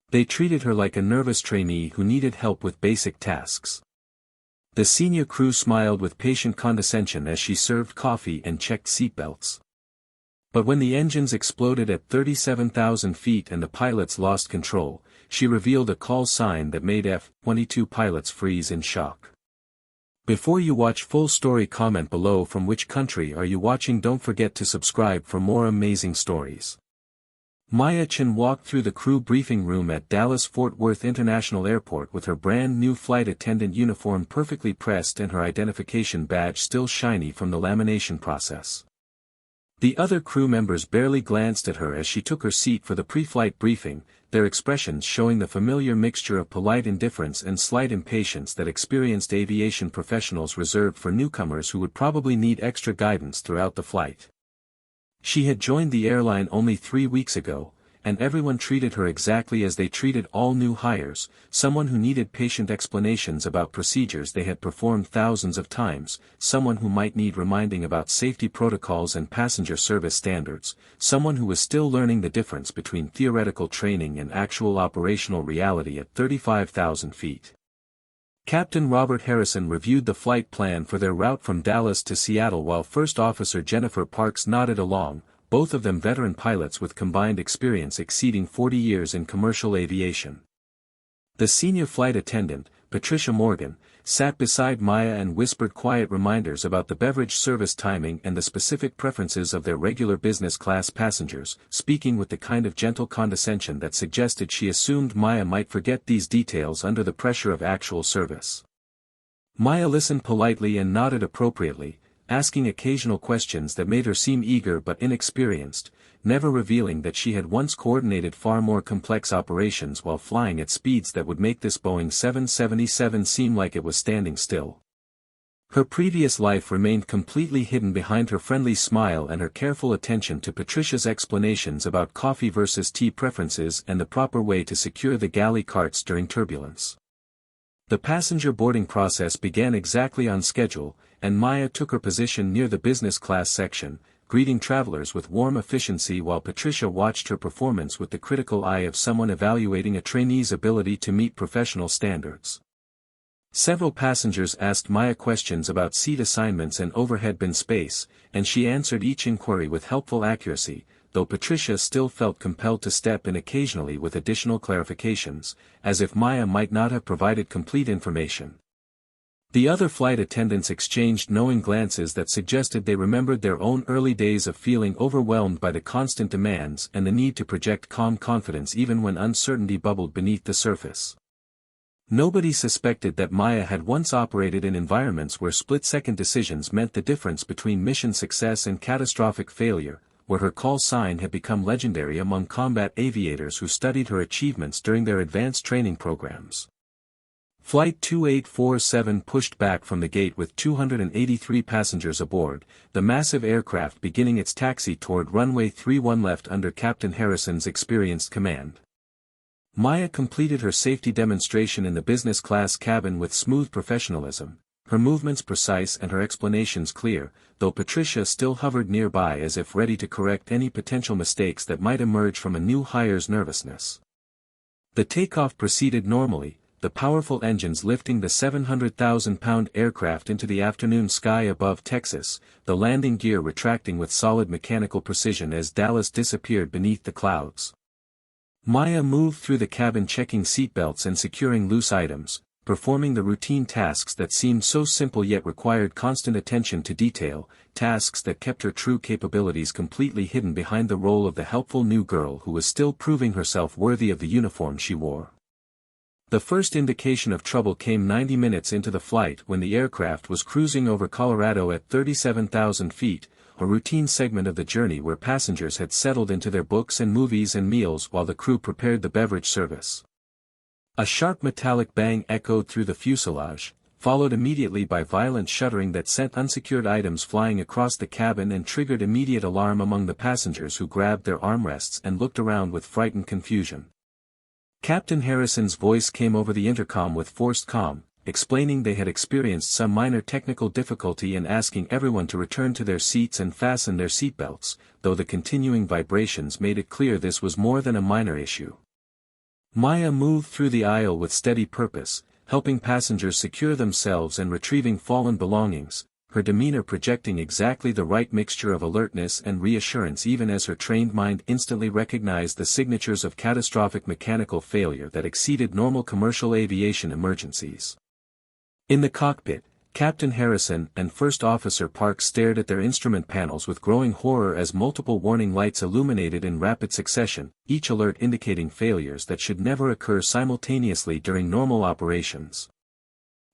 They treated her like a nervous trainee who needed help with basic tasks. The senior crew smiled with patient condescension as she served coffee and checked seatbelts. But when the engines exploded at 37,000 feet and the pilots lost control, she revealed a call sign that made F-22 pilots freeze in shock. Before you watch full story, comment below from which country are you watching. Don't forget to subscribe for more amazing stories. Maya Chen walked through the crew briefing room at Dallas-Fort Worth International Airport with her brand new flight attendant uniform perfectly pressed and her identification badge still shiny from the lamination process. The other crew members barely glanced at her as she took her seat for the pre-flight briefing, their expressions showing the familiar mixture of polite indifference and slight impatience that experienced aviation professionals reserve for newcomers who would probably need extra guidance throughout the flight. She had joined the airline only 3 weeks ago, and everyone treated her exactly as they treated all new hires, someone who needed patient explanations about procedures they had performed thousands of times, someone who might need reminding about safety protocols and passenger service standards, someone who was still learning the difference between theoretical training and actual operational reality at 35,000 feet. Captain Robert Harrison reviewed the flight plan for their route from Dallas to Seattle while First Officer Jennifer Parks nodded along, both of them veteran pilots with combined experience exceeding 40 years in commercial aviation. The senior flight attendant, Patricia Morgan, sat beside Maya and whispered quiet reminders about the beverage service timing and the specific preferences of their regular business class passengers, speaking with the kind of gentle condescension that suggested she assumed Maya might forget these details under the pressure of actual service. Maya listened politely and nodded appropriately, asking occasional questions that made her seem eager but inexperienced, never revealing that she had once coordinated far more complex operations while flying at speeds that would make this Boeing 777 seem like it was standing still. Her previous life remained completely hidden behind her friendly smile and her careful attention to Patricia's explanations about coffee versus tea preferences and the proper way to secure the galley carts during turbulence. The passenger boarding process began exactly on schedule, and Maya took her position near the business class section, greeting travelers with warm efficiency while Patricia watched her performance with the critical eye of someone evaluating a trainee's ability to meet professional standards. Several passengers asked Maya questions about seat assignments and overhead bin space, and she answered each inquiry with helpful accuracy, though Patricia still felt compelled to step in occasionally with additional clarifications, as if Maya might not have provided complete information. The other flight attendants exchanged knowing glances that suggested they remembered their own early days of feeling overwhelmed by the constant demands and the need to project calm confidence even when uncertainty bubbled beneath the surface. Nobody suspected that Maya had once operated in environments where split-second decisions meant the difference between mission success and catastrophic failure, where her call sign had become legendary among combat aviators who studied her achievements during their advanced training programs. Flight 2847 pushed back from the gate with 283 passengers aboard, the massive aircraft beginning its taxi toward runway 31 left under Captain Harrison's experienced command. Maya completed her safety demonstration in the business class cabin with smooth professionalism, her movements precise and her explanations clear, though Patricia still hovered nearby as if ready to correct any potential mistakes that might emerge from a new hire's nervousness. The takeoff proceeded normally, the powerful engines lifting the 700,000-pound aircraft into the afternoon sky above Texas, the landing gear retracting with solid mechanical precision as Dallas disappeared beneath the clouds. Maya moved through the cabin checking seatbelts and securing loose items, performing the routine tasks that seemed so simple yet required constant attention to detail, tasks that kept her true capabilities completely hidden behind the role of the helpful new girl who was still proving herself worthy of the uniform she wore. The first indication of trouble came 90 minutes into the flight when the aircraft was cruising over Colorado at 37,000 feet, a routine segment of the journey where passengers had settled into their books and movies and meals while the crew prepared the beverage service. A sharp metallic bang echoed through the fuselage, followed immediately by violent shuddering that sent unsecured items flying across the cabin and triggered immediate alarm among the passengers who grabbed their armrests and looked around with frightened confusion. Captain Harrison's voice came over the intercom with forced calm, explaining they had experienced some minor technical difficulty and asking everyone to return to their seats and fasten their seatbelts, though the continuing vibrations made it clear this was more than a minor issue. Maya moved through the aisle with steady purpose, helping passengers secure themselves and retrieving fallen belongings, her demeanor projecting exactly the right mixture of alertness and reassurance even as her trained mind instantly recognized the signatures of catastrophic mechanical failure that exceeded normal commercial aviation emergencies. In the cockpit, Captain Harrison and First Officer Parks stared at their instrument panels with growing horror as multiple warning lights illuminated in rapid succession, each alert indicating failures that should never occur simultaneously during normal operations.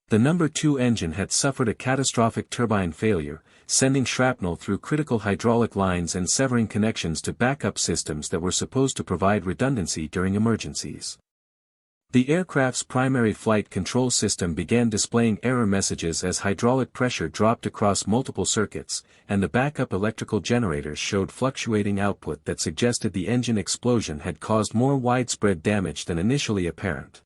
The No. 2 engine had suffered a catastrophic turbine failure, sending shrapnel through critical hydraulic lines and severing connections to backup systems that were supposed to provide redundancy during emergencies. The aircraft's primary flight control system began displaying error messages as hydraulic pressure dropped across multiple circuits, and the backup electrical generators showed fluctuating output that suggested the engine explosion had caused more widespread damage than initially apparent.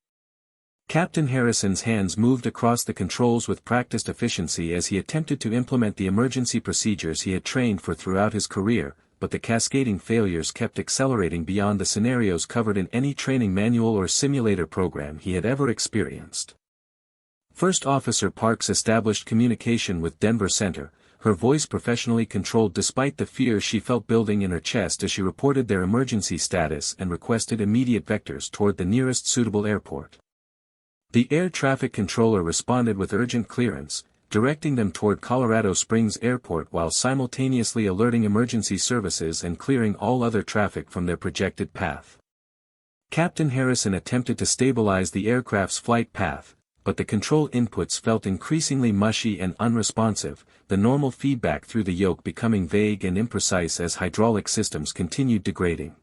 Captain Harrison's hands moved across the controls with practiced efficiency as he attempted to implement the emergency procedures he had trained for throughout his career, but the cascading failures kept accelerating beyond the scenarios covered in any training manual or simulator program he had ever experienced. First Officer Parks established communication with Denver Center, her voice professionally controlled despite the fear she felt building in her chest as she reported their emergency status and requested immediate vectors toward the nearest suitable airport. The air traffic controller responded with urgent clearance, directing them toward Colorado Springs Airport while simultaneously alerting emergency services and clearing all other traffic from their projected path. Captain Harrison attempted to stabilize the aircraft's flight path, but the control inputs felt increasingly mushy and unresponsive, the normal feedback through the yoke becoming vague and imprecise as hydraulic systems continued degrading.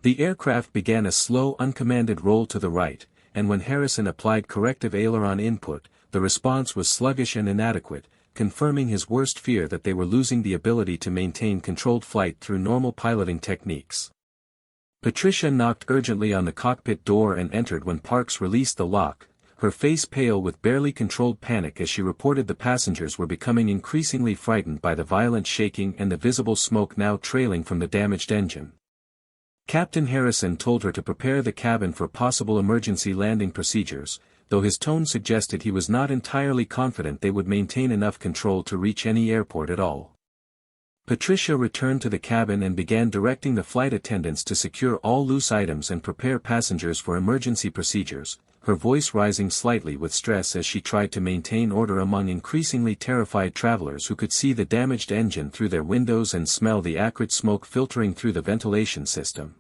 The aircraft began a slow uncommanded roll to the right, and when Harrison applied corrective aileron input, the response was sluggish and inadequate, confirming his worst fear that they were losing the ability to maintain controlled flight through normal piloting techniques. Patricia knocked urgently on the cockpit door and entered when Parks released the lock, her face pale with barely controlled panic as she reported the passengers were becoming increasingly frightened by the violent shaking and the visible smoke now trailing from the damaged engine. Captain Harrison told her to prepare the cabin for possible emergency landing procedures, though his tone suggested he was not entirely confident they would maintain enough control to reach any airport at all. Patricia returned to the cabin and began directing the flight attendants to secure all loose items and prepare passengers for emergency procedures, her voice rising slightly with stress as she tried to maintain order among increasingly terrified travelers who could see the damaged engine through their windows and smell the acrid smoke filtering through the ventilation system.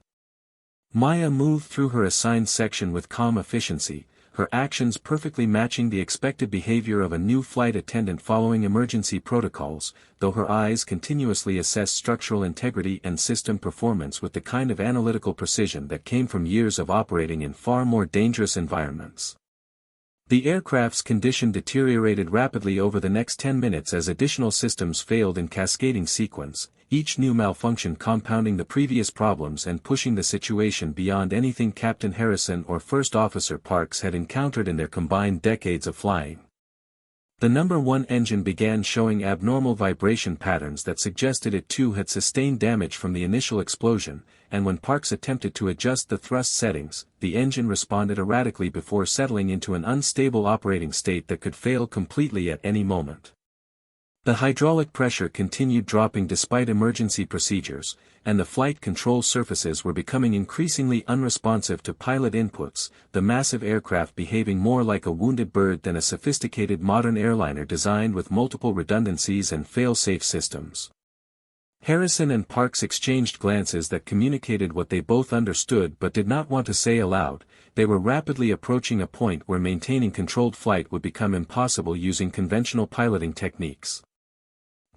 Maya moved through her assigned section with calm efficiency, her actions perfectly matching the expected behavior of a new flight attendant following emergency protocols, though her eyes continuously assessed structural integrity and system performance with the kind of analytical precision that came from years of operating in far more dangerous environments. The aircraft's condition deteriorated rapidly over the next 10 minutes as additional systems failed in cascading sequence, each new malfunction compounding the previous problems and pushing the situation beyond anything Captain Harrison or First Officer Parks had encountered in their combined decades of flying. The No. 1 engine began showing abnormal vibration patterns that suggested it too had sustained damage from the initial explosion, and when Parks attempted to adjust the thrust settings, the engine responded erratically before settling into an unstable operating state that could fail completely at any moment. The hydraulic pressure continued dropping despite emergency procedures, and the flight control surfaces were becoming increasingly unresponsive to pilot inputs, the massive aircraft behaving more like a wounded bird than a sophisticated modern airliner designed with multiple redundancies and fail-safe systems. Harrison and Parks exchanged glances that communicated what they both understood but did not want to say aloud. They were rapidly approaching a point where maintaining controlled flight would become impossible using conventional piloting techniques.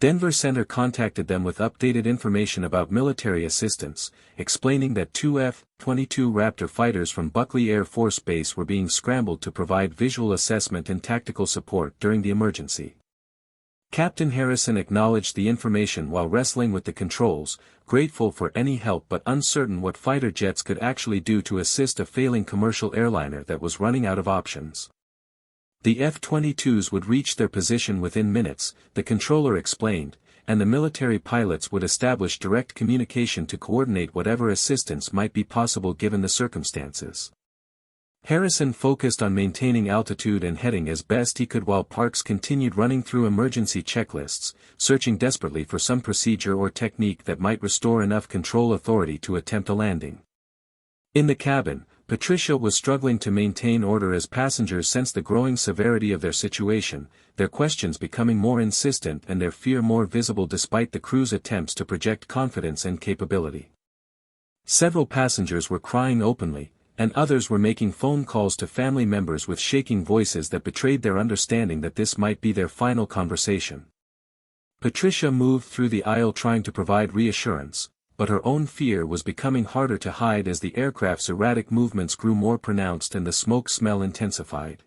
Denver Center contacted them with updated information about military assistance, explaining that two F-22 Raptor fighters from Buckley Air Force Base were being scrambled to provide visual assessment and tactical support during the emergency. Captain Harrison acknowledged the information while wrestling with the controls, grateful for any help but uncertain what fighter jets could actually do to assist a failing commercial airliner that was running out of options. The F-22s would reach their position within minutes, the controller explained, and the military pilots would establish direct communication to coordinate whatever assistance might be possible given the circumstances. Harrison focused on maintaining altitude and heading as best he could while Parks continued running through emergency checklists, searching desperately for some procedure or technique that might restore enough control authority to attempt a landing. In the cabin, Patricia was struggling to maintain order as passengers sensed the growing severity of their situation, their questions becoming more insistent and their fear more visible despite the crew's attempts to project confidence and capability. Several passengers were crying openly, and others were making phone calls to family members with shaking voices that betrayed their understanding that this might be their final conversation. Patricia moved through the aisle trying to provide reassurance, but her own fear was becoming harder to hide as the aircraft's erratic movements grew more pronounced and the smoke smell intensified.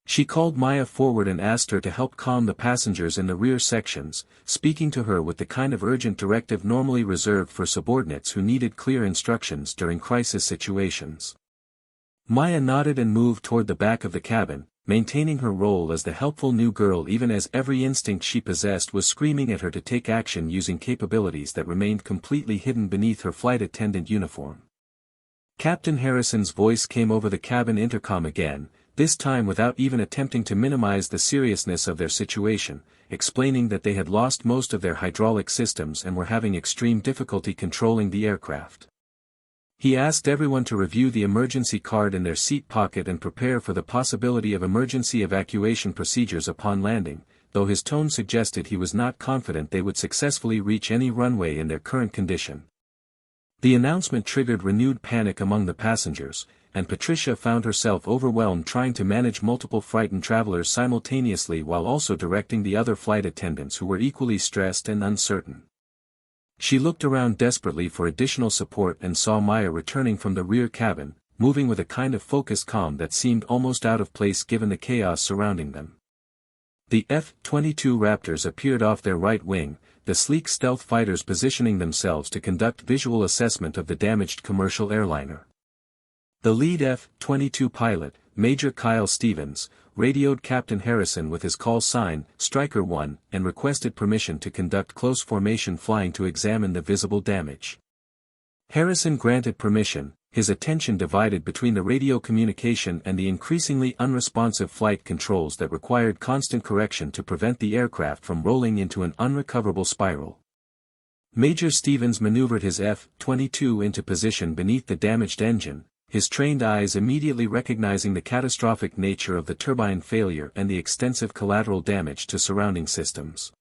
She called Maya forward and asked her to help calm the passengers in the rear sections, speaking to her with the kind of urgent directive normally reserved for subordinates who needed clear instructions during crisis situations. Maya nodded and moved toward the back of the cabin, maintaining her role as the helpful new girl even as every instinct she possessed was screaming at her to take action using capabilities that remained completely hidden beneath her flight attendant uniform. Captain Harrison's voice came over the cabin intercom again, this time without even attempting to minimize the seriousness of their situation, explaining that they had lost most of their hydraulic systems and were having extreme difficulty controlling the aircraft. He asked everyone to review the emergency card in their seat pocket and prepare for the possibility of emergency evacuation procedures upon landing, though his tone suggested he was not confident they would successfully reach any runway in their current condition. The announcement triggered renewed panic among the passengers, and Patricia found herself overwhelmed trying to manage multiple frightened travelers simultaneously while also directing the other flight attendants who were equally stressed and uncertain. She looked around desperately for additional support and saw Maya returning from the rear cabin, moving with a kind of focused calm that seemed almost out of place given the chaos surrounding them. The F-22 Raptors appeared off their right wing, the sleek stealth fighters positioning themselves to conduct visual assessment of the damaged commercial airliner. The lead F-22 pilot, Major Kyle Stevens, radioed Captain Harrison with his call sign, Striker 1, and requested permission to conduct close formation flying to examine the visible damage. Harrison granted permission, his attention divided between the radio communication and the increasingly unresponsive flight controls that required constant correction to prevent the aircraft from rolling into an unrecoverable spiral. Major Stevens maneuvered his F-22 into position beneath the damaged engine, his trained eyes immediately recognizing the catastrophic nature of the turbine failure and the extensive collateral damage to surrounding systems.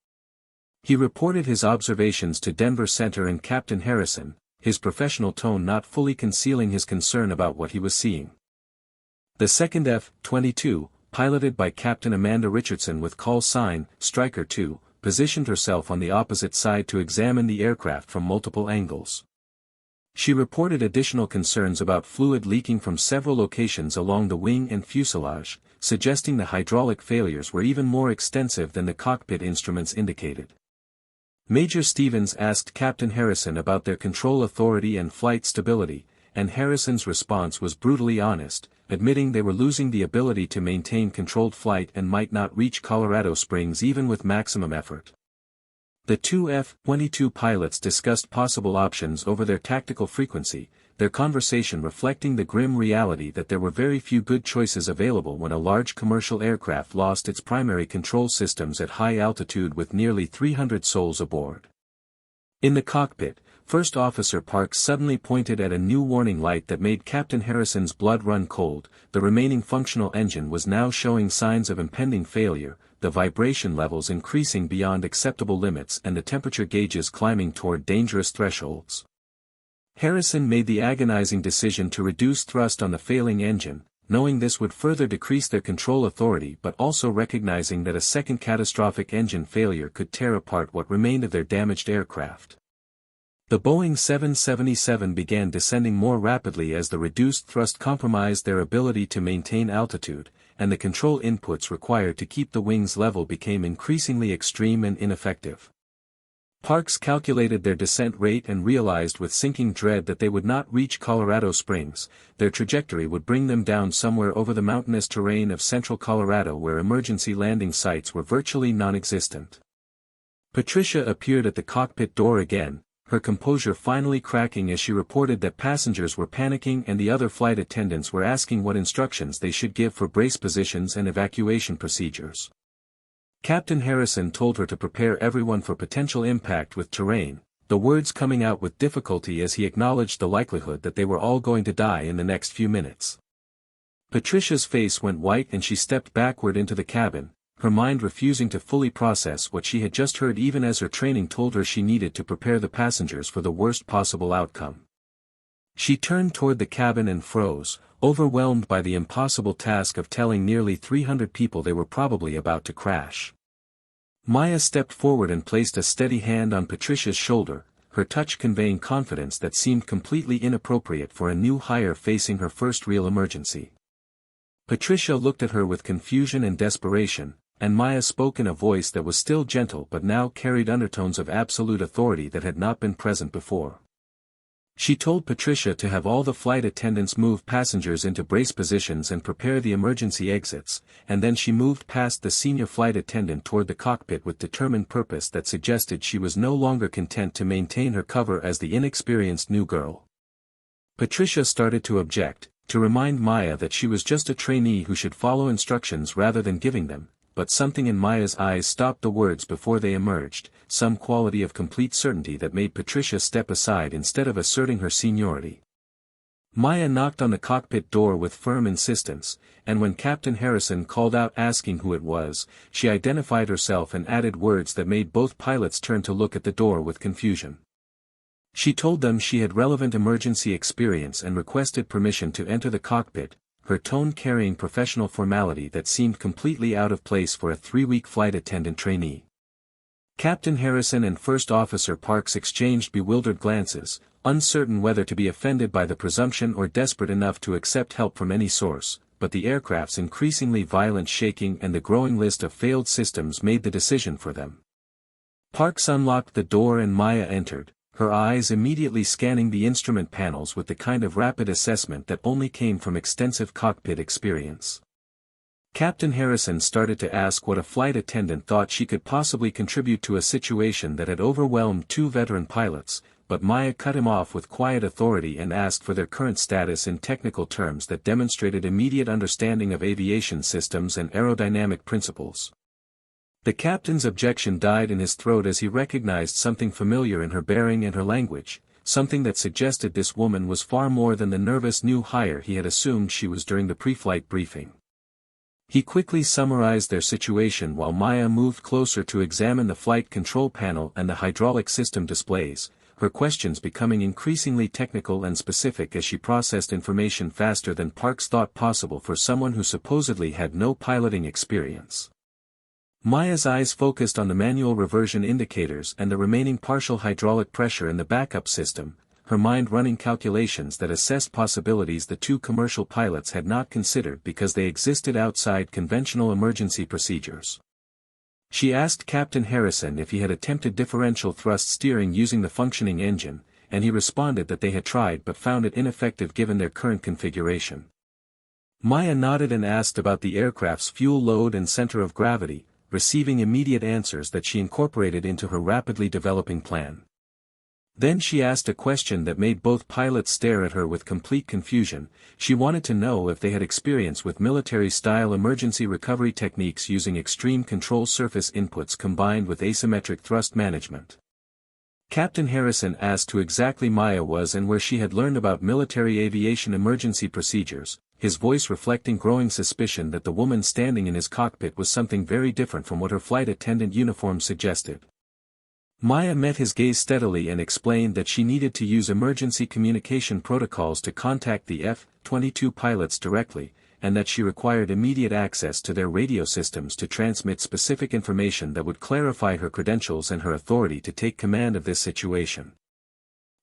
He reported his observations to Denver Center and Captain Harrison, his professional tone not fully concealing his concern about what he was seeing. The second F-22, piloted by Captain Amanda Richardson with call sign, Striker 2, positioned herself on the opposite side to examine the aircraft from multiple angles. She reported additional concerns about fluid leaking from several locations along the wing and fuselage, suggesting the hydraulic failures were even more extensive than the cockpit instruments indicated. Major Stevens asked Captain Harrison about their control authority and flight stability, and Harrison's response was brutally honest, admitting they were losing the ability to maintain controlled flight and might not reach Colorado Springs even with maximum effort. The two F-22 pilots discussed possible options over their tactical frequency, their conversation reflecting the grim reality that there were very few good choices available when a large commercial aircraft lost its primary control systems at high altitude with nearly 300 souls aboard. In the cockpit, First Officer Parks suddenly pointed at a new warning light that made Captain Harrison's blood run cold. The remaining functional engine was now showing signs of impending failure, the vibration levels increasing beyond acceptable limits and the temperature gauges climbing toward dangerous thresholds. Harrison made the agonizing decision to reduce thrust on the failing engine, knowing this would further decrease their control authority but also recognizing that a second catastrophic engine failure could tear apart what remained of their damaged aircraft. The Boeing 777 began descending more rapidly as the reduced thrust compromised their ability to maintain altitude, and the control inputs required to keep the wings level became increasingly extreme and ineffective. Parks calculated their descent rate and realized with sinking dread that they would not reach Colorado Springs. Their trajectory would bring them down somewhere over the mountainous terrain of central Colorado where emergency landing sites were virtually non-existent. Patricia appeared at the cockpit door again, her composure finally cracking as she reported that passengers were panicking and the other flight attendants were asking what instructions they should give for brace positions and evacuation procedures. Captain Harrison told her to prepare everyone for potential impact with terrain, the words coming out with difficulty as he acknowledged the likelihood that they were all going to die in the next few minutes. Patricia's face went white and she stepped backward into the cabin, her mind refusing to fully process what she had just heard even as her training told her she needed to prepare the passengers for the worst possible outcome. She turned toward the cabin and froze, overwhelmed by the impossible task of telling nearly 300 people they were probably about to crash. Maya stepped forward and placed a steady hand on Patricia's shoulder, her touch conveying confidence that seemed completely inappropriate for a new hire facing her first real emergency. Patricia looked at her with confusion and desperation, and Maya spoke in a voice that was still gentle but now carried undertones of absolute authority that had not been present before. She told Patricia to have all the flight attendants move passengers into brace positions and prepare the emergency exits, and then she moved past the senior flight attendant toward the cockpit with determined purpose that suggested she was no longer content to maintain her cover as the inexperienced new girl. Patricia started to object, to remind Maya that she was just a trainee who should follow instructions rather than giving them, but something in Maya's eyes stopped the words before they emerged, some quality of complete certainty that made Patricia step aside instead of asserting her seniority. Maya knocked on the cockpit door with firm insistence, and when Captain Harrison called out asking who it was, she identified herself and added words that made both pilots turn to look at the door with confusion. She told them she had relevant emergency experience and requested permission to enter the cockpit, her tone carrying professional formality that seemed completely out of place for a 3-week flight attendant trainee. Captain Harrison and First Officer Parks exchanged bewildered glances, uncertain whether to be offended by the presumption or desperate enough to accept help from any source, but the aircraft's increasingly violent shaking and the growing list of failed systems made the decision for them. Parks unlocked the door and Maya entered, her eyes immediately scanning the instrument panels with the kind of rapid assessment that only came from extensive cockpit experience. Captain Harrison started to ask what a flight attendant thought she could possibly contribute to a situation that had overwhelmed 2 veteran pilots, but Maya cut him off with quiet authority and asked for their current status in technical terms that demonstrated immediate understanding of aviation systems and aerodynamic principles. The captain's objection died in his throat as he recognized something familiar in her bearing and her language, something that suggested this woman was far more than the nervous new hire he had assumed she was during the pre-flight briefing. He quickly summarized their situation while Maya moved closer to examine the flight control panel and the hydraulic system displays, her questions becoming increasingly technical and specific as she processed information faster than Parks thought possible for someone who supposedly had no piloting experience. Maya's eyes focused on the manual reversion indicators and the remaining partial hydraulic pressure in the backup system, her mind running calculations that assessed possibilities the 2 commercial pilots had not considered because they existed outside conventional emergency procedures. She asked Captain Harrison if he had attempted differential thrust steering using the functioning engine, and he responded that they had tried but found it ineffective given their current configuration. Maya nodded and asked about the aircraft's fuel load and center of gravity, receiving immediate answers that she incorporated into her rapidly developing plan. Then she asked a question that made both pilots stare at her with complete confusion. She wanted to know if they had experience with military-style emergency recovery techniques using extreme control surface inputs combined with asymmetric thrust management. Captain Harrison asked who exactly Maya was and where she had learned about military aviation emergency procedures, his voice reflecting growing suspicion that the woman standing in his cockpit was something very different from what her flight attendant uniform suggested. Maya met his gaze steadily and explained that she needed to use emergency communication protocols to contact the F-22 pilots directly, and that she required immediate access to their radio systems to transmit specific information that would clarify her credentials and her authority to take command of this situation.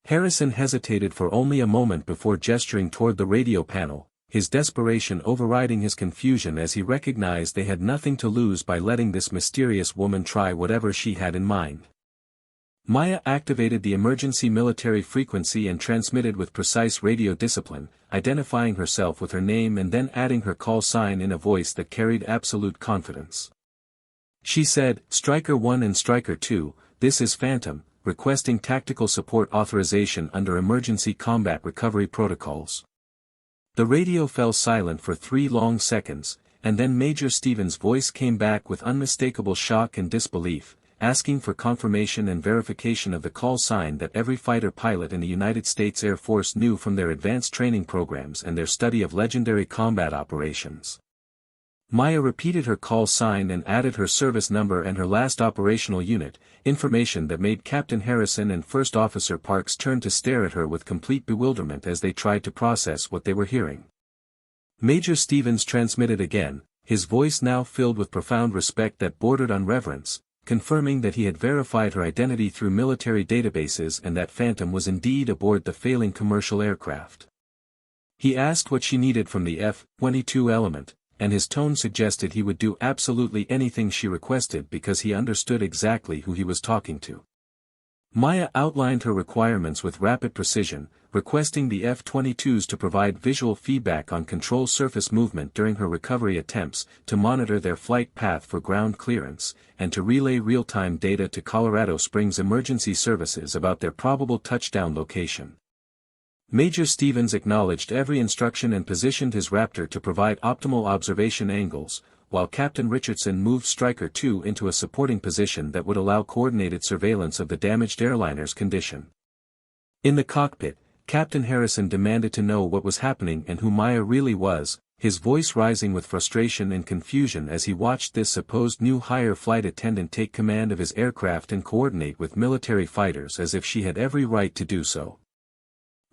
Harrison hesitated for only a moment before gesturing toward the radio panel, his desperation overriding his confusion as he recognized they had nothing to lose by letting this mysterious woman try whatever she had in mind. Maya activated the emergency military frequency and transmitted with precise radio discipline, identifying herself with her name and then adding her call sign in a voice that carried absolute confidence. She said, "Striker 1 and Striker 2, "This is Phantom, requesting tactical support authorization under emergency combat recovery protocols." The radio fell silent for 3 long seconds, and then Major Stevens' voice came back with unmistakable shock and disbelief, asking for confirmation and verification of the call sign that every fighter pilot in the United States Air Force knew from their advanced training programs and their study of legendary combat operations. Maya repeated her call sign and added her service number and her last operational unit, information that made Captain Harrison and First Officer Parks turn to stare at her with complete bewilderment as they tried to process what they were hearing. Major Stevens transmitted again, his voice now filled with profound respect that bordered on reverence, confirming that he had verified her identity through military databases and that Phantom was indeed aboard the failing commercial aircraft. He asked what she needed from the F-22 element, and his tone suggested he would do absolutely anything she requested because he understood exactly who he was talking to. Maya outlined her requirements with rapid precision, requesting the F-22s to provide visual feedback on control surface movement during her recovery attempts, to monitor their flight path for ground clearance, and to relay real-time data to Colorado Springs Emergency Services about their probable touchdown location. Major Stevens acknowledged every instruction and positioned his Raptor to provide optimal observation angles, while Captain Richardson moved Striker 2 into a supporting position that would allow coordinated surveillance of the damaged airliner's condition. In the cockpit, Captain Harrison demanded to know what was happening and who Maya really was, his voice rising with frustration and confusion as he watched this supposed new higher flight attendant take command of his aircraft and coordinate with military fighters as if she had every right to do so.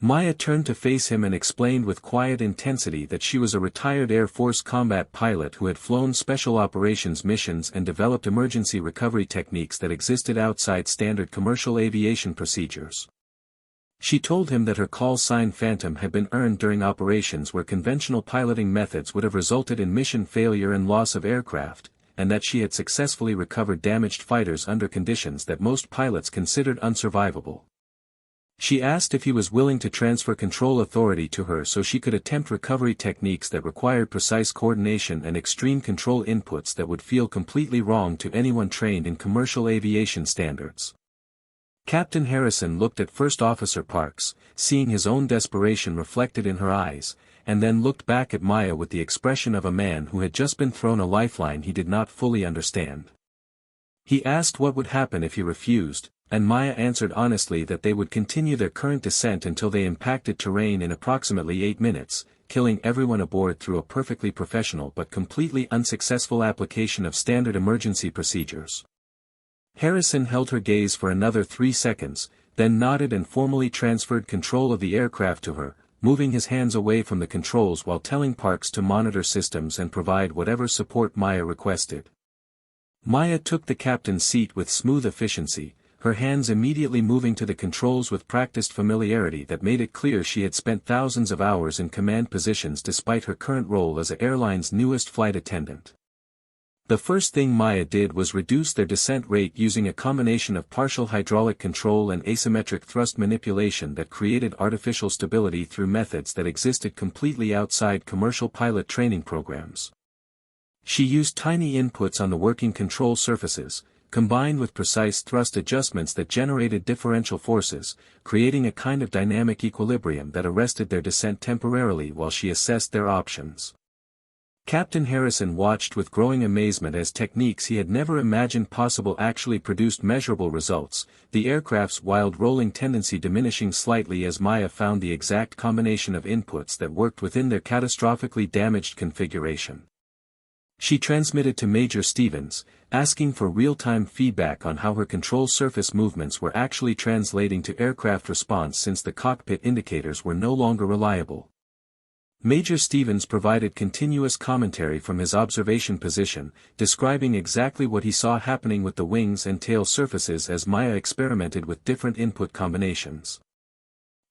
Maya turned to face him and explained with quiet intensity that she was a retired Air Force combat pilot who had flown special operations missions and developed emergency recovery techniques that existed outside standard commercial aviation procedures. She told him that her call sign Phantom had been earned during operations where conventional piloting methods would have resulted in mission failure and loss of aircraft, and that she had successfully recovered damaged fighters under conditions that most pilots considered unsurvivable. She asked if he was willing to transfer control authority to her so she could attempt recovery techniques that required precise coordination and extreme control inputs that would feel completely wrong to anyone trained in commercial aviation standards. Captain Harrison looked at First Officer Parks, seeing his own desperation reflected in her eyes, and then looked back at Maya with the expression of a man who had just been thrown a lifeline he did not fully understand. He asked what would happen if he refused, and Maya answered honestly that they would continue their current descent until they impacted terrain in approximately 8 minutes, killing everyone aboard through a perfectly professional but completely unsuccessful application of standard emergency procedures. Harrison held her gaze for another 3 seconds, then nodded and formally transferred control of the aircraft to her, moving his hands away from the controls while telling Parks to monitor systems and provide whatever support Maya requested. Maya took the captain's seat with smooth efficiency, her hands immediately moving to the controls with practiced familiarity that made it clear she had spent thousands of hours in command positions despite her current role as the airline's newest flight attendant. The first thing Maya did was reduce their descent rate using a combination of partial hydraulic control and asymmetric thrust manipulation that created artificial stability through methods that existed completely outside commercial pilot training programs. She used tiny inputs on the working control surfaces, combined with precise thrust adjustments that generated differential forces, creating a kind of dynamic equilibrium that arrested their descent temporarily while she assessed their options. Captain Harrison watched with growing amazement as techniques he had never imagined possible actually produced measurable results, the aircraft's wild rolling tendency diminishing slightly as Maya found the exact combination of inputs that worked within their catastrophically damaged configuration. She transmitted to Major Stevens, asking for real-time feedback on how her control surface movements were actually translating to aircraft response since the cockpit indicators were no longer reliable. Major Stevens provided continuous commentary from his observation position, describing exactly what he saw happening with the wings and tail surfaces as Maya experimented with different input combinations.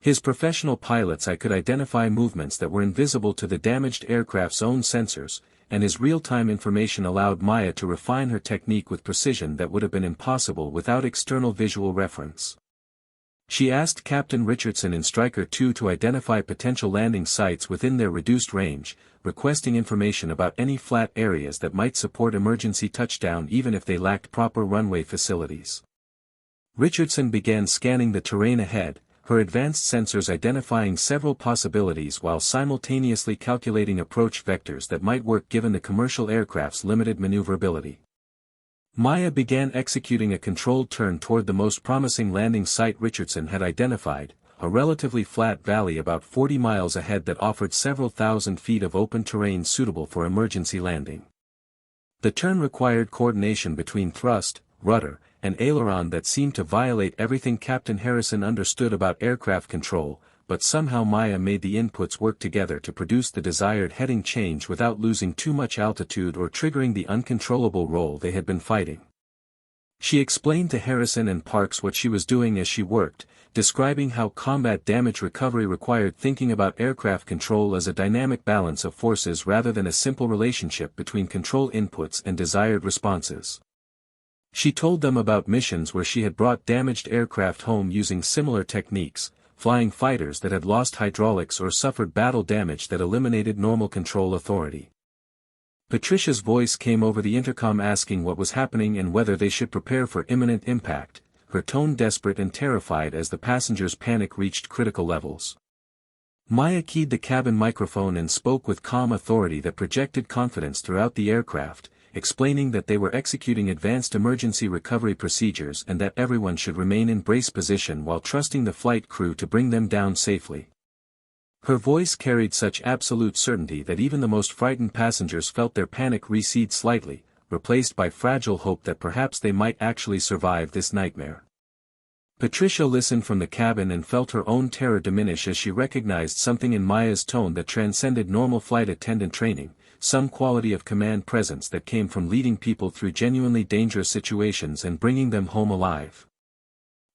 His professional pilot's eye could identify movements that were invisible to the damaged aircraft's own sensors, and his real-time information allowed Maya to refine her technique with precision that would have been impossible without external visual reference. She asked Captain Richardson in Striker 2 to identify potential landing sites within their reduced range, requesting information about any flat areas that might support emergency touchdown even if they lacked proper runway facilities. Richardson began scanning the terrain ahead, her advanced sensors identifying several possibilities while simultaneously calculating approach vectors that might work given the commercial aircraft's limited maneuverability. Maya began executing a controlled turn toward the most promising landing site Richardson had identified, a relatively flat valley about 40 miles ahead that offered several thousand feet of open terrain suitable for emergency landing. The turn required coordination between thrust, rudder, and aileron that seemed to violate everything Captain Harrison understood about aircraft control, but somehow Maya made the inputs work together to produce the desired heading change without losing too much altitude or triggering the uncontrollable roll they had been fighting. She explained to Harrison and Parks what she was doing as she worked, describing how combat damage recovery required thinking about aircraft control as a dynamic balance of forces rather than a simple relationship between control inputs and desired responses. She told them about missions where she had brought damaged aircraft home using similar techniques, flying fighters that had lost hydraulics or suffered battle damage that eliminated normal control authority. Patricia's voice came over the intercom asking what was happening and whether they should prepare for imminent impact, her tone desperate and terrified as the passengers' panic reached critical levels. Maya keyed the cabin microphone and spoke with calm authority that projected confidence throughout the aircraft, explaining that they were executing advanced emergency recovery procedures and that everyone should remain in brace position while trusting the flight crew to bring them down safely. Her voice carried such absolute certainty that even the most frightened passengers felt their panic recede slightly, replaced by fragile hope that perhaps they might actually survive this nightmare. Patricia listened from the cabin and felt her own terror diminish as she recognized something in Maya's tone that transcended normal flight attendant training, some quality of command presence that came from leading people through genuinely dangerous situations and bringing them home alive.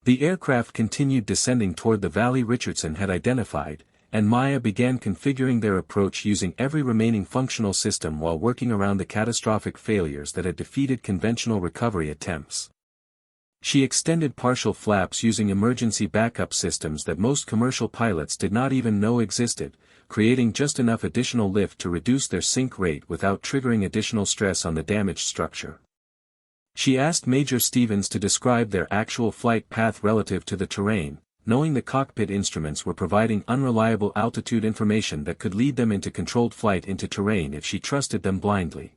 The aircraft continued descending toward the valley Richardson had identified, and Maya began configuring their approach using every remaining functional system while working around the catastrophic failures that had defeated conventional recovery attempts. She extended partial flaps using emergency backup systems that most commercial pilots did not even know existed, creating just enough additional lift to reduce their sink rate without triggering additional stress on the damaged structure. She asked Major Stevens to describe their actual flight path relative to the terrain, knowing the cockpit instruments were providing unreliable altitude information that could lead them into controlled flight into terrain if she trusted them blindly.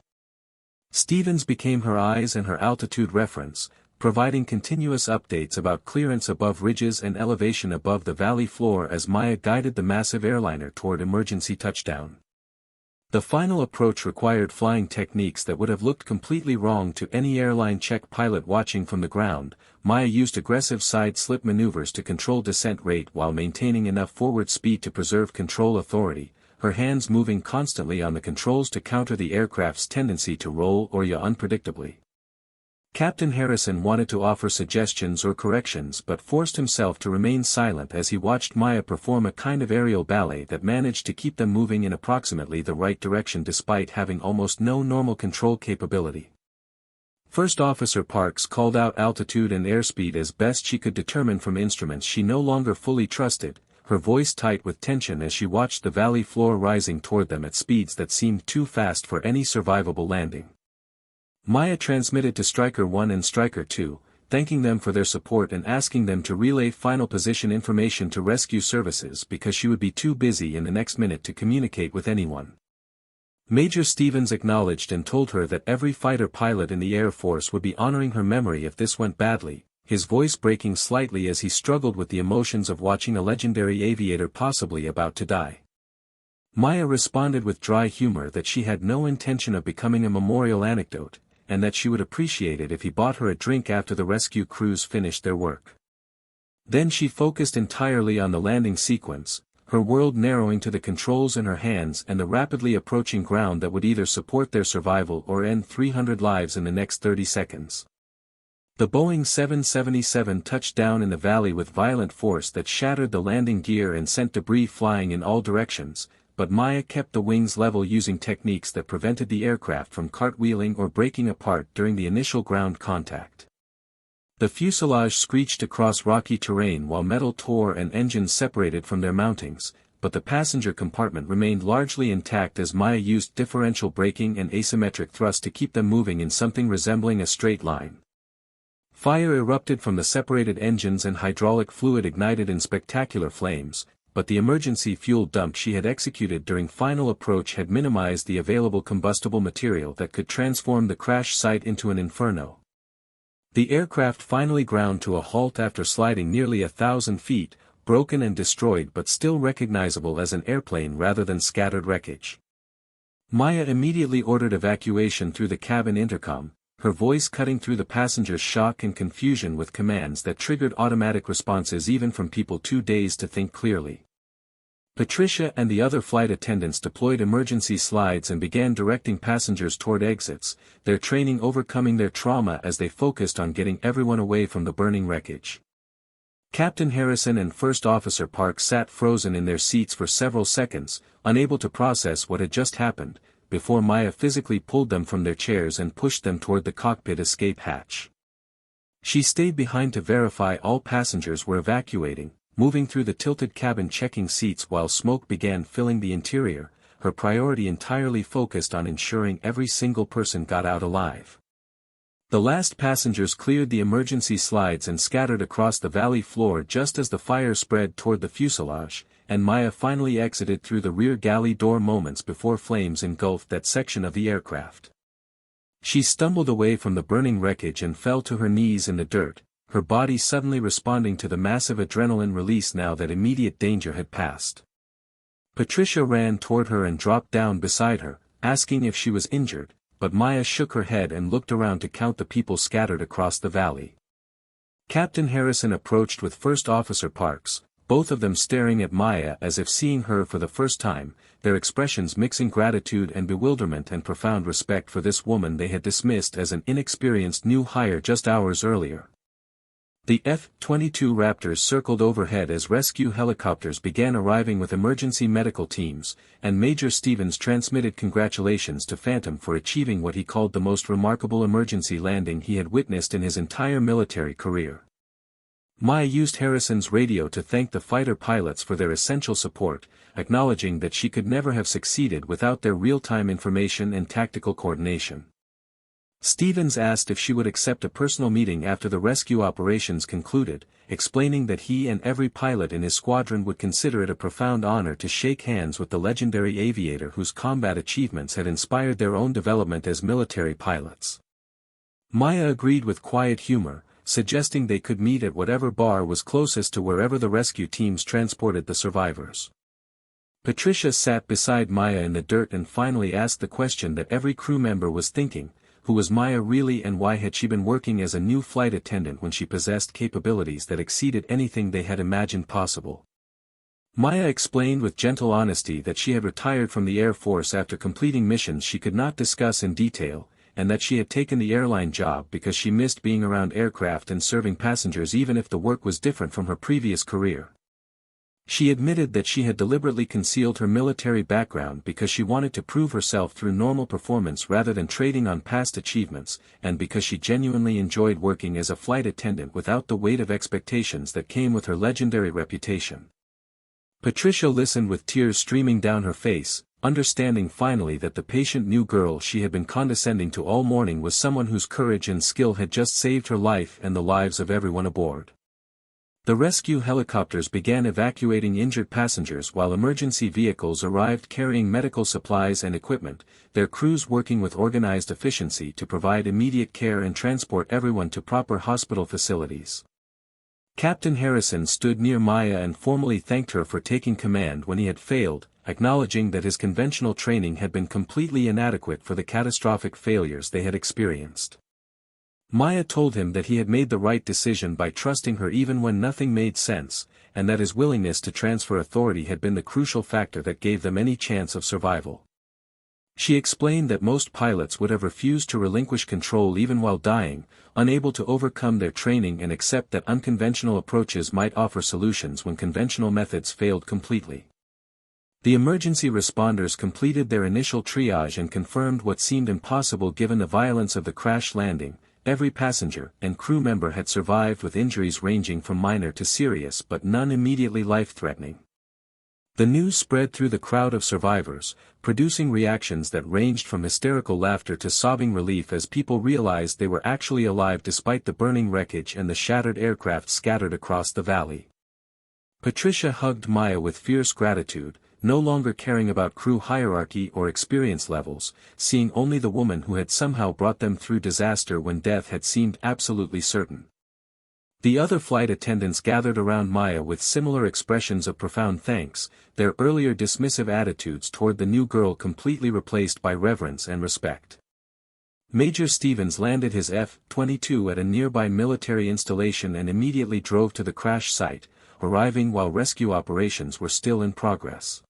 Stevens became her eyes and her altitude reference, providing continuous updates about clearance above ridges and elevation above the valley floor as Maya guided the massive airliner toward emergency touchdown. The final approach required flying techniques that would have looked completely wrong to any airline check pilot watching from the ground. Maya used aggressive side-slip maneuvers to control descent rate while maintaining enough forward speed to preserve control authority, her hands moving constantly on the controls to counter the aircraft's tendency to roll or yaw unpredictably. Captain Harrison wanted to offer suggestions or corrections but forced himself to remain silent as he watched Maya perform a kind of aerial ballet that managed to keep them moving in approximately the right direction despite having almost no normal control capability. First Officer Parks called out altitude and airspeed as best she could determine from instruments she no longer fully trusted, her voice tight with tension as she watched the valley floor rising toward them at speeds that seemed too fast for any survivable landing. Maya transmitted to Striker 1 and Striker 2, thanking them for their support and asking them to relay final position information to rescue services because she would be too busy in the next minute to communicate with anyone. Major Stevens acknowledged and told her that every fighter pilot in the Air Force would be honoring her memory if this went badly, his voice breaking slightly as he struggled with the emotions of watching a legendary aviator possibly about to die. Maya responded with dry humor that she had no intention of becoming a memorial anecdote, and that she would appreciate it if he bought her a drink after the rescue crews finished their work. Then she focused entirely on the landing sequence, her world narrowing to the controls in her hands and the rapidly approaching ground that would either support their survival or end 300 lives in the next 30 seconds. The Boeing 777 touched down in the valley with violent force that shattered the landing gear and sent debris flying in all directions, but Maya kept the wings level using techniques that prevented the aircraft from cartwheeling or breaking apart during the initial ground contact. The fuselage screeched across rocky terrain while metal tore and engines separated from their mountings, but the passenger compartment remained largely intact as Maya used differential braking and asymmetric thrust to keep them moving in something resembling a straight line. Fire erupted from the separated engines and hydraulic fluid ignited in spectacular flames, but the emergency fuel dump she had executed during final approach had minimized the available combustible material that could transform the crash site into an inferno. The aircraft finally ground to a halt after sliding nearly 1,000 feet, broken and destroyed but still recognizable as an airplane rather than scattered wreckage. Maya immediately ordered evacuation through the cabin intercom, her voice cutting through the passengers' shock and confusion with commands that triggered automatic responses even from people too dazed to think clearly. Patricia and the other flight attendants deployed emergency slides and began directing passengers toward exits, their training overcoming their trauma as they focused on getting everyone away from the burning wreckage. Captain Harrison and First Officer Park sat frozen in their seats for several seconds, unable to process what had just happened, before Maya physically pulled them from their chairs and pushed them toward the cockpit escape hatch. She stayed behind to verify all passengers were evacuating, moving through the tilted cabin checking seats while smoke began filling the interior, her priority entirely focused on ensuring every single person got out alive. The last passengers cleared the emergency slides and scattered across the valley floor just as the fire spread toward the fuselage, and Maya finally exited through the rear galley door moments before flames engulfed that section of the aircraft. She stumbled away from the burning wreckage and fell to her knees in the dirt, her body suddenly responding to the massive adrenaline release now that immediate danger had passed. Patricia ran toward her and dropped down beside her, asking if she was injured, but Maya shook her head and looked around to count the people scattered across the valley. Captain Harrison approached with First Officer Parks, both of them staring at Maya as if seeing her for the first time, their expressions mixing gratitude and bewilderment and profound respect for this woman they had dismissed as an inexperienced new hire just hours earlier. The F-22 Raptors circled overhead as rescue helicopters began arriving with emergency medical teams, and Major Stevens transmitted congratulations to Phantom for achieving what he called the most remarkable emergency landing he had witnessed in his entire military career. Maya used Harrison's radio to thank the fighter pilots for their essential support, acknowledging that she could never have succeeded without their real-time information and tactical coordination. Stevens asked if she would accept a personal meeting after the rescue operations concluded, explaining that he and every pilot in his squadron would consider it a profound honor to shake hands with the legendary aviator whose combat achievements had inspired their own development as military pilots. Maya agreed with quiet humor, suggesting they could meet at whatever bar was closest to wherever the rescue teams transported the survivors. Patricia sat beside Maya in the dirt and finally asked the question that every crew member was thinking: who was Maya really and why had she been working as a new flight attendant when she possessed capabilities that exceeded anything they had imagined possible? Maya explained with gentle honesty that she had retired from the Air Force after completing missions she could not discuss in detail, and that she had taken the airline job because she missed being around aircraft and serving passengers even if the work was different from her previous career. She admitted that she had deliberately concealed her military background because she wanted to prove herself through normal performance rather than trading on past achievements, and because she genuinely enjoyed working as a flight attendant without the weight of expectations that came with her legendary reputation. Patricia listened with tears streaming down her face, understanding finally that the patient new girl she had been condescending to all morning was someone whose courage and skill had just saved her life and the lives of everyone aboard. The rescue helicopters began evacuating injured passengers while emergency vehicles arrived carrying medical supplies and equipment, their crews working with organized efficiency to provide immediate care and transport everyone to proper hospital facilities. Captain Harrison stood near Maya and formally thanked her for taking command when he had failed, acknowledging that his conventional training had been completely inadequate for the catastrophic failures they had experienced. Maya told him that he had made the right decision by trusting her even when nothing made sense, and that his willingness to transfer authority had been the crucial factor that gave them any chance of survival. She explained that most pilots would have refused to relinquish control even while dying, unable to overcome their training and accept that unconventional approaches might offer solutions when conventional methods failed completely. The emergency responders completed their initial triage and confirmed what seemed impossible given the violence of the crash landing. Every passenger and crew member had survived with injuries ranging from minor to serious but none immediately life-threatening. The news spread through the crowd of survivors, producing reactions that ranged from hysterical laughter to sobbing relief as people realized they were actually alive despite the burning wreckage and the shattered aircraft scattered across the valley. Patricia hugged Maya with fierce gratitude, no longer caring about crew hierarchy or experience levels, seeing only the woman who had somehow brought them through disaster when death had seemed absolutely certain. The other flight attendants gathered around Maya with similar expressions of profound thanks, their earlier dismissive attitudes toward the new girl completely replaced by reverence and respect. Major Stevens landed his F-22 at a nearby military installation and immediately drove to the crash site, arriving while rescue operations were still in progress.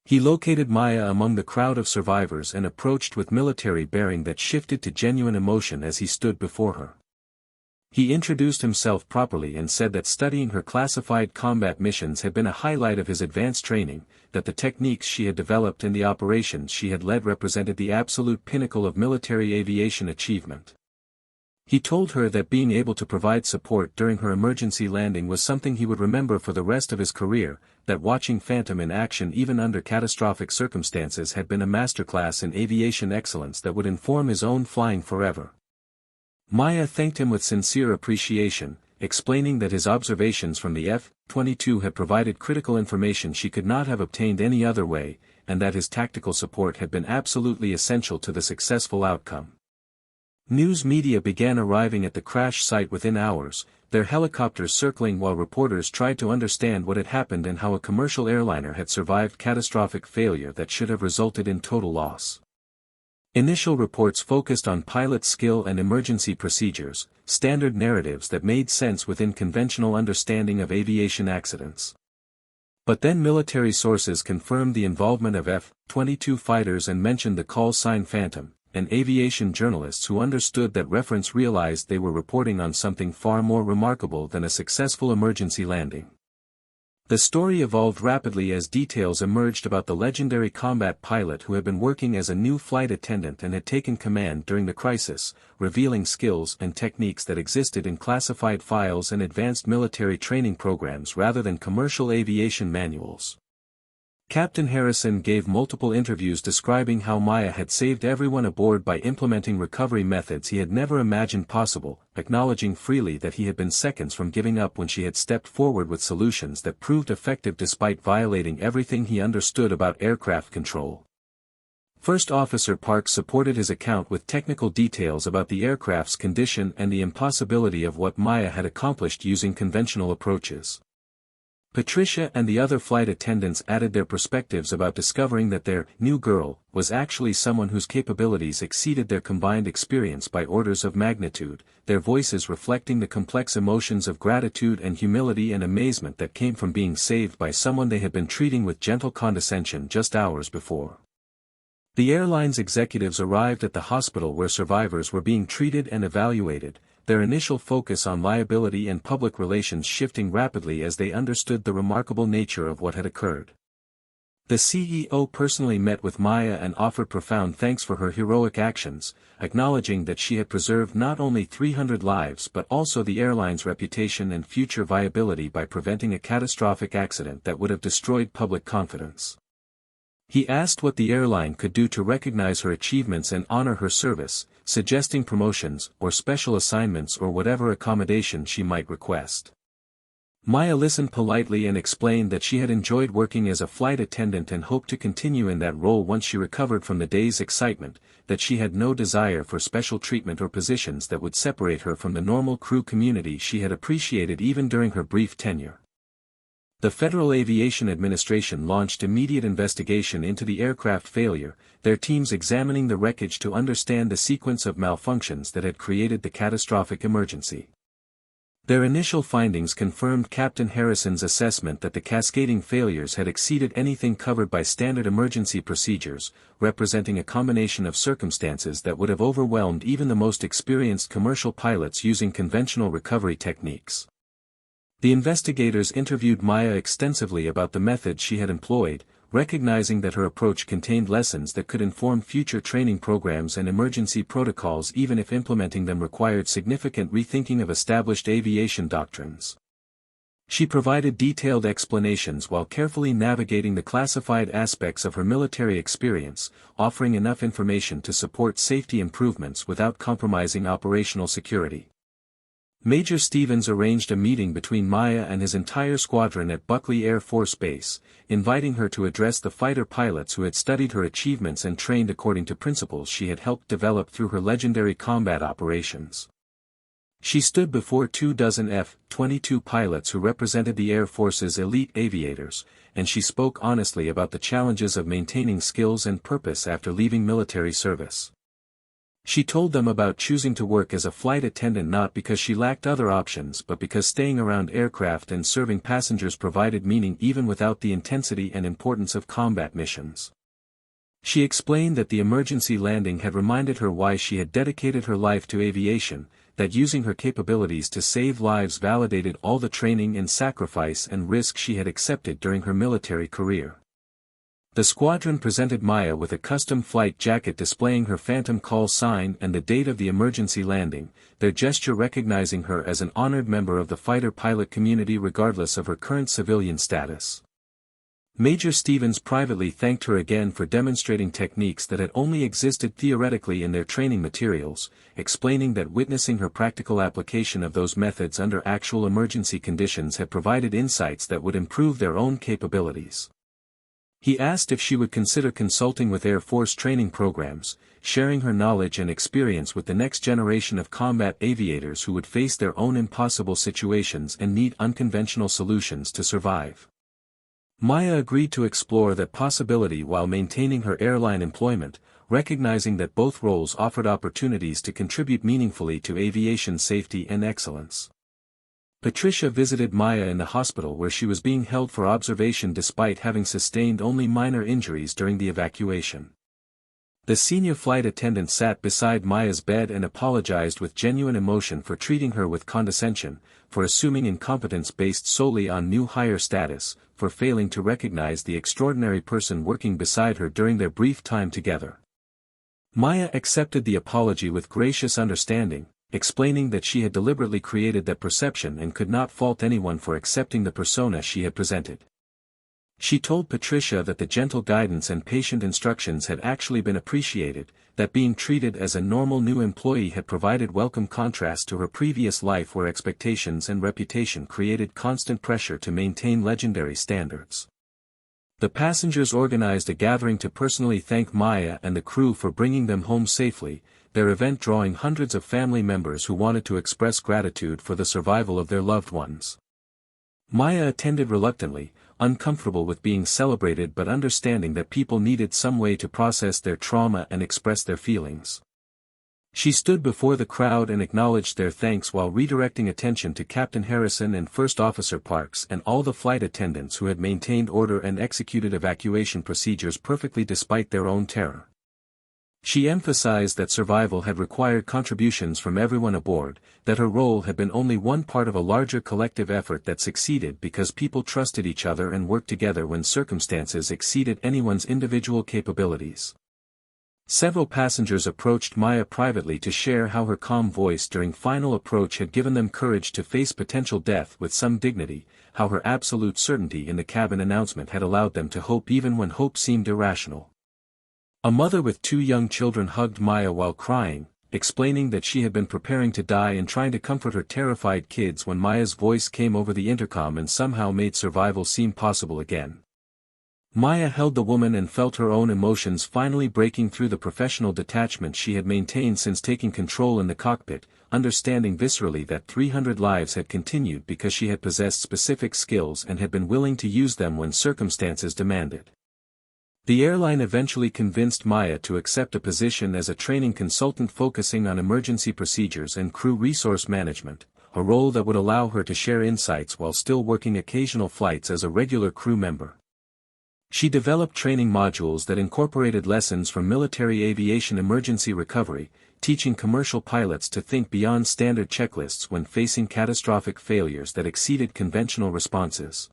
He located Maya among the crowd of survivors and approached with military bearing that shifted to genuine emotion as he stood before her. He introduced himself properly and said that studying her classified combat missions had been a highlight of his advanced training, that the techniques she had developed and the operations she had led represented the absolute pinnacle of military aviation achievement. He told her that being able to provide support during her emergency landing was something he would remember for the rest of his career, that watching Phantom in action even under catastrophic circumstances had been a masterclass in aviation excellence that would inform his own flying forever. Maya thanked him with sincere appreciation, explaining that his observations from the F-22 had provided critical information she could not have obtained any other way, and that his tactical support had been absolutely essential to the successful outcome. News media began arriving at the crash site within hours, their helicopters circling while reporters tried to understand what had happened and how a commercial airliner had survived catastrophic failure that should have resulted in total loss. Initial reports focused on pilot skill and emergency procedures, standard narratives that made sense within conventional understanding of aviation accidents. But then military sources confirmed the involvement of F-22 fighters and mentioned the call sign Phantom, and aviation journalists who understood that reference realized they were reporting on something far more remarkable than a successful emergency landing. The story evolved rapidly as details emerged about the legendary combat pilot who had been working as a new flight attendant and had taken command during the crisis, revealing skills and techniques that existed in classified files and advanced military training programs rather than commercial aviation manuals. Captain Harrison gave multiple interviews describing how Maya had saved everyone aboard by implementing recovery methods he had never imagined possible, acknowledging freely that he had been seconds from giving up when she had stepped forward with solutions that proved effective despite violating everything he understood about aircraft control. First Officer Parks supported his account with technical details about the aircraft's condition and the impossibility of what Maya had accomplished using conventional approaches. Patricia and the other flight attendants added their perspectives about discovering that their new girl was actually someone whose capabilities exceeded their combined experience by orders of magnitude, their voices reflecting the complex emotions of gratitude and humility and amazement that came from being saved by someone they had been treating with gentle condescension just hours before. The airline's executives arrived at the hospital where survivors were being treated and evaluated, their initial focus on liability and public relations shifting rapidly as they understood the remarkable nature of what had occurred. The CEO personally met with Maya and offered profound thanks for her heroic actions, acknowledging that she had preserved not only 300 lives but also the airline's reputation and future viability by preventing a catastrophic accident that would have destroyed public confidence. He asked what the airline could do to recognize her achievements and honor her service, suggesting promotions or special assignments or whatever accommodation she might request. Maya listened politely and explained that she had enjoyed working as a flight attendant and hoped to continue in that role once she recovered from the day's excitement, that she had no desire for special treatment or positions that would separate her from the normal crew community she had appreciated even during her brief tenure. The Federal Aviation Administration launched immediate investigation into the aircraft failure, their teams examining the wreckage to understand the sequence of malfunctions that had created the catastrophic emergency. Their initial findings confirmed Captain Harrison's assessment that the cascading failures had exceeded anything covered by standard emergency procedures, representing a combination of circumstances that would have overwhelmed even the most experienced commercial pilots using conventional recovery techniques. The investigators interviewed Maya extensively about the methods she had employed, recognizing that her approach contained lessons that could inform future training programs and emergency protocols even if implementing them required significant rethinking of established aviation doctrines. She provided detailed explanations while carefully navigating the classified aspects of her military experience, offering enough information to support safety improvements without compromising operational security. Major Stevens arranged a meeting between Maya and his entire squadron at Buckley Air Force Base, inviting her to address the fighter pilots who had studied her achievements and trained according to principles she had helped develop through her legendary combat operations. She stood before 24 F-22 pilots who represented the Air Force's elite aviators, and she spoke honestly about the challenges of maintaining skills and purpose after leaving military service. She told them about choosing to work as a flight attendant not because she lacked other options but because staying around aircraft and serving passengers provided meaning even without the intensity and importance of combat missions. She explained that the emergency landing had reminded her why she had dedicated her life to aviation, that using her capabilities to save lives validated all the training and sacrifice and risk she had accepted during her military career. The squadron presented Maya with a custom flight jacket displaying her Phantom call sign and the date of the emergency landing, their gesture recognizing her as an honored member of the fighter pilot community regardless of her current civilian status. Major Stevens privately thanked her again for demonstrating techniques that had only existed theoretically in their training materials, explaining that witnessing her practical application of those methods under actual emergency conditions had provided insights that would improve their own capabilities. He asked if she would consider consulting with Air Force training programs, sharing her knowledge and experience with the next generation of combat aviators who would face their own impossible situations and need unconventional solutions to survive. Maya agreed to explore that possibility while maintaining her airline employment, recognizing that both roles offered opportunities to contribute meaningfully to aviation safety and excellence. Patricia visited Maya in the hospital where she was being held for observation despite having sustained only minor injuries during the evacuation. The senior flight attendant sat beside Maya's bed and apologized with genuine emotion for treating her with condescension, for assuming incompetence based solely on new hire status, for failing to recognize the extraordinary person working beside her during their brief time together. Maya accepted the apology with gracious understanding, explaining that she had deliberately created that perception and could not fault anyone for accepting the persona she had presented. She told Patricia that the gentle guidance and patient instructions had actually been appreciated, that being treated as a normal new employee had provided welcome contrast to her previous life where expectations and reputation created constant pressure to maintain legendary standards. The passengers organized a gathering to personally thank Maya and the crew for bringing them home safely, their event drawing hundreds of family members who wanted to express gratitude for the survival of their loved ones. Maya attended reluctantly, uncomfortable with being celebrated but understanding that people needed some way to process their trauma and express their feelings. She stood before the crowd and acknowledged their thanks while redirecting attention to Captain Harrison and First Officer Parks and all the flight attendants who had maintained order and executed evacuation procedures perfectly despite their own terror. She emphasized that survival had required contributions from everyone aboard, that her role had been only one part of a larger collective effort that succeeded because people trusted each other and worked together when circumstances exceeded anyone's individual capabilities. Several passengers approached Maya privately to share how her calm voice during final approach had given them courage to face potential death with some dignity, how her absolute certainty in the cabin announcement had allowed them to hope even when hope seemed irrational. A mother with 2 young children hugged Maya while crying, explaining that she had been preparing to die and trying to comfort her terrified kids when Maya's voice came over the intercom and somehow made survival seem possible again. Maya held the woman and felt her own emotions finally breaking through the professional detachment she had maintained since taking control in the cockpit, understanding viscerally that 300 lives had continued because she had possessed specific skills and had been willing to use them when circumstances demanded. The airline eventually convinced Maya to accept a position as a training consultant focusing on emergency procedures and crew resource management, a role that would allow her to share insights while still working occasional flights as a regular crew member. She developed training modules that incorporated lessons from military aviation emergency recovery, teaching commercial pilots to think beyond standard checklists when facing catastrophic failures that exceeded conventional responses.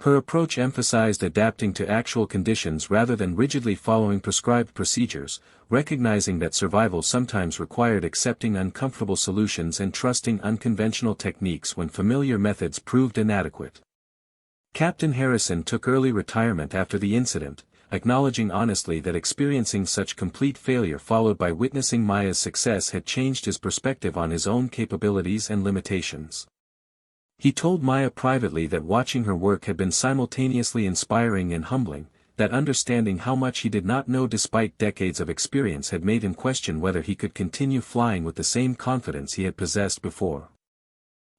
Her approach emphasized adapting to actual conditions rather than rigidly following prescribed procedures, recognizing that survival sometimes required accepting uncomfortable solutions and trusting unconventional techniques when familiar methods proved inadequate. Captain Harrison took early retirement after the incident, acknowledging honestly that experiencing such complete failure followed by witnessing Maya's success had changed his perspective on his own capabilities and limitations. He told Maya privately that watching her work had been simultaneously inspiring and humbling, that understanding how much he did not know despite decades of experience had made him question whether he could continue flying with the same confidence he had possessed before.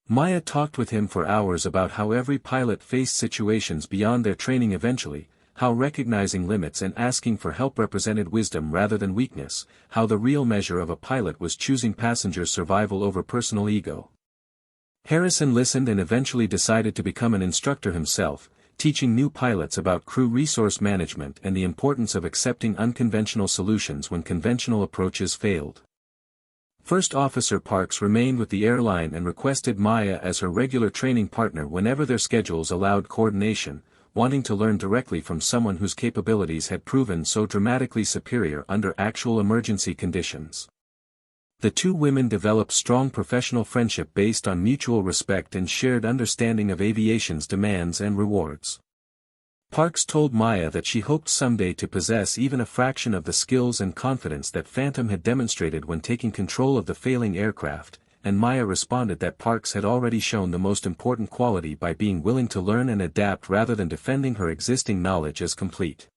Maya talked with him for hours about how every pilot faced situations beyond their training eventually, how recognizing limits and asking for help represented wisdom rather than weakness, how the real measure of a pilot was choosing passenger survival over personal ego. Harrison listened and eventually decided to become an instructor himself, teaching new pilots about crew resource management and the importance of accepting unconventional solutions when conventional approaches failed. First Officer Parks remained with the airline and requested Maya as her regular training partner whenever their schedules allowed coordination, wanting to learn directly from someone whose capabilities had proven so dramatically superior under actual emergency conditions. The two women developed strong professional friendship based on mutual respect and shared understanding of aviation's demands and rewards. Parks told Maya that she hoped someday to possess even a fraction of the skills and confidence that Phantom had demonstrated when taking control of the failing aircraft, and Maya responded that Parks had already shown the most important quality by being willing to learn and adapt rather than defending her existing knowledge as complete.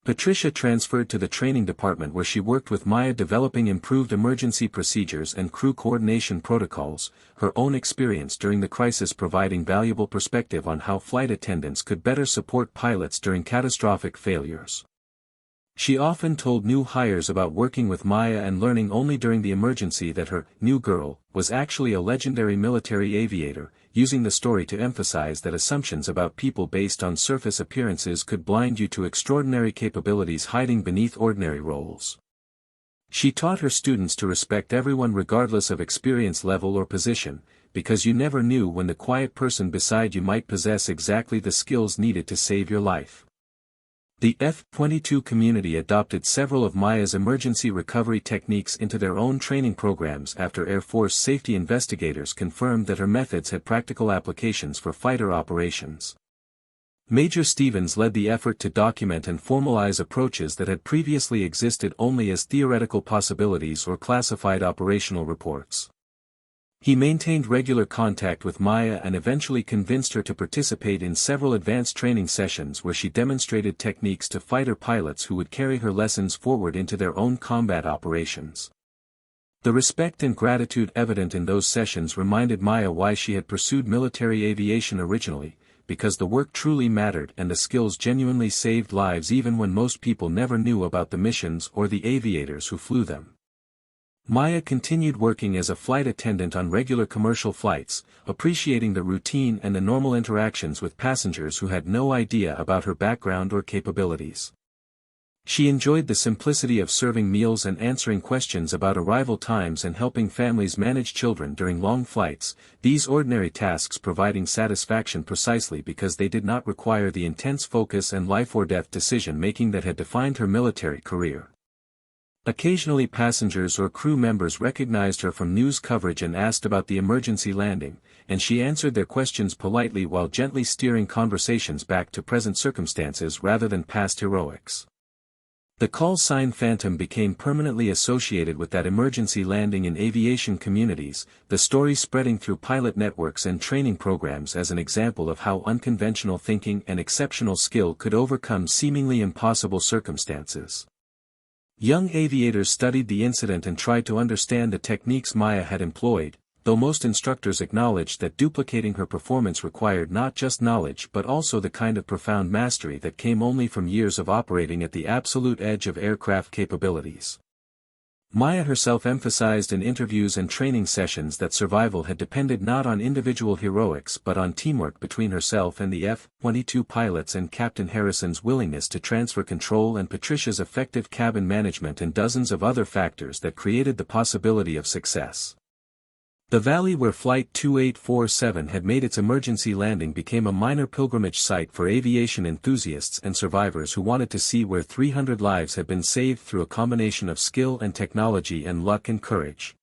Patricia transferred to the training department where she worked with Maya developing improved emergency procedures and crew coordination protocols, her own experience during the crisis providing valuable perspective on how flight attendants could better support pilots during catastrophic failures. She often told new hires about working with Maya and learning only during the emergency that her new girl was actually a legendary military aviator, using the story to emphasize that assumptions about people based on surface appearances could blind you to extraordinary capabilities hiding beneath ordinary roles. She taught her students to respect everyone regardless of experience level or position, because you never knew when the quiet person beside you might possess exactly the skills needed to save your life. The F-22 community adopted several of Maya's emergency recovery techniques into their own training programs after Air Force safety investigators confirmed that her methods had practical applications for fighter operations. Major Stevens led the effort to document and formalize approaches that had previously existed only as theoretical possibilities or classified operational reports. He maintained regular contact with Maya and eventually convinced her to participate in several advanced training sessions where she demonstrated techniques to fighter pilots who would carry her lessons forward into their own combat operations. The respect and gratitude evident in those sessions reminded Maya why she had pursued military aviation originally, because the work truly mattered and the skills genuinely saved lives even when most people never knew about the missions or the aviators who flew them. Maya continued working as a flight attendant on regular commercial flights, appreciating the routine and the normal interactions with passengers who had no idea about her background or capabilities. She enjoyed the simplicity of serving meals and answering questions about arrival times and helping families manage children during long flights, these ordinary tasks providing satisfaction precisely because they did not require the intense focus and life-or-death decision-making that had defined her military career. Occasionally passengers or crew members recognized her from news coverage and asked about the emergency landing, and she answered their questions politely while gently steering conversations back to present circumstances rather than past heroics. The call sign Phantom became permanently associated with that emergency landing in aviation communities, the story spreading through pilot networks and training programs as an example of how unconventional thinking and exceptional skill could overcome seemingly impossible circumstances. Young aviators studied the incident and tried to understand the techniques Maya had employed, though most instructors acknowledged that duplicating her performance required not just knowledge but also the kind of profound mastery that came only from years of operating at the absolute edge of aircraft capabilities. Maya herself emphasized in interviews and training sessions that survival had depended not on individual heroics but on teamwork between herself and the F-22 pilots and Captain Harrison's willingness to transfer control and Patricia's effective cabin management and dozens of other factors that created the possibility of success. The valley where Flight 2847 had made its emergency landing became a minor pilgrimage site for aviation enthusiasts and survivors who wanted to see where 300 lives had been saved through a combination of skill and technology and luck and courage.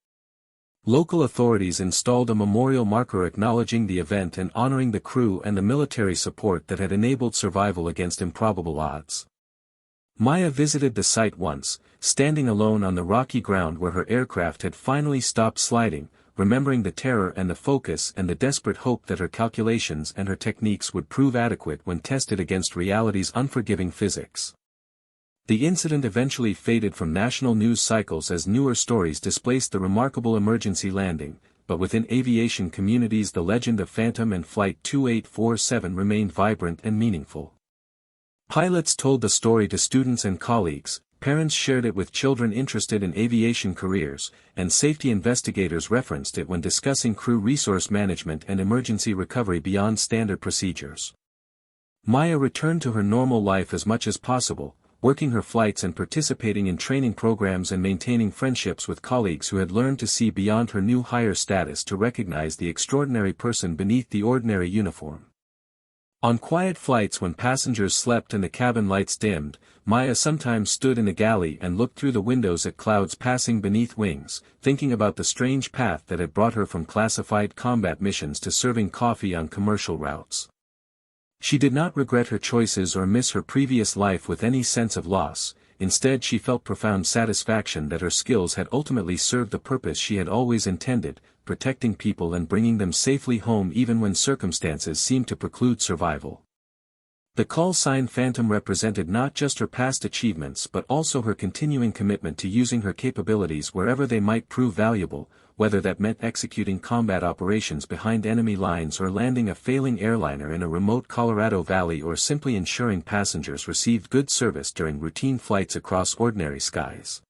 Local authorities installed a memorial marker acknowledging the event and honoring the crew and the military support that had enabled survival against improbable odds. Maya visited the site once, standing alone on the rocky ground where her aircraft had finally stopped sliding, remembering the terror and the focus and the desperate hope that her calculations and her techniques would prove adequate when tested against reality's unforgiving physics. The incident eventually faded from national news cycles as newer stories displaced the remarkable emergency landing, but within aviation communities the legend of Phantom and Flight 2847 remained vibrant and meaningful. Pilots told the story to students and colleagues, parents shared it with children interested in aviation careers, and safety investigators referenced it when discussing crew resource management and emergency recovery beyond standard procedures. Maya returned to her normal life as much as possible, working her flights and participating in training programs and maintaining friendships with colleagues who had learned to see beyond her new higher status to recognize the extraordinary person beneath the ordinary uniform. On quiet flights when passengers slept and the cabin lights dimmed, Maya sometimes stood in a galley and looked through the windows at clouds passing beneath wings, thinking about the strange path that had brought her from classified combat missions to serving coffee on commercial routes. She did not regret her choices or miss her previous life with any sense of loss. Instead she felt profound satisfaction that her skills had ultimately served the purpose she had always intended, protecting people and bringing them safely home even when circumstances seemed to preclude survival. The call sign Phantom represented not just her past achievements but also her continuing commitment to using her capabilities wherever they might prove valuable, whether that meant executing combat operations behind enemy lines or landing a failing airliner in a remote Colorado valley or simply ensuring passengers received good service during routine flights across ordinary skies.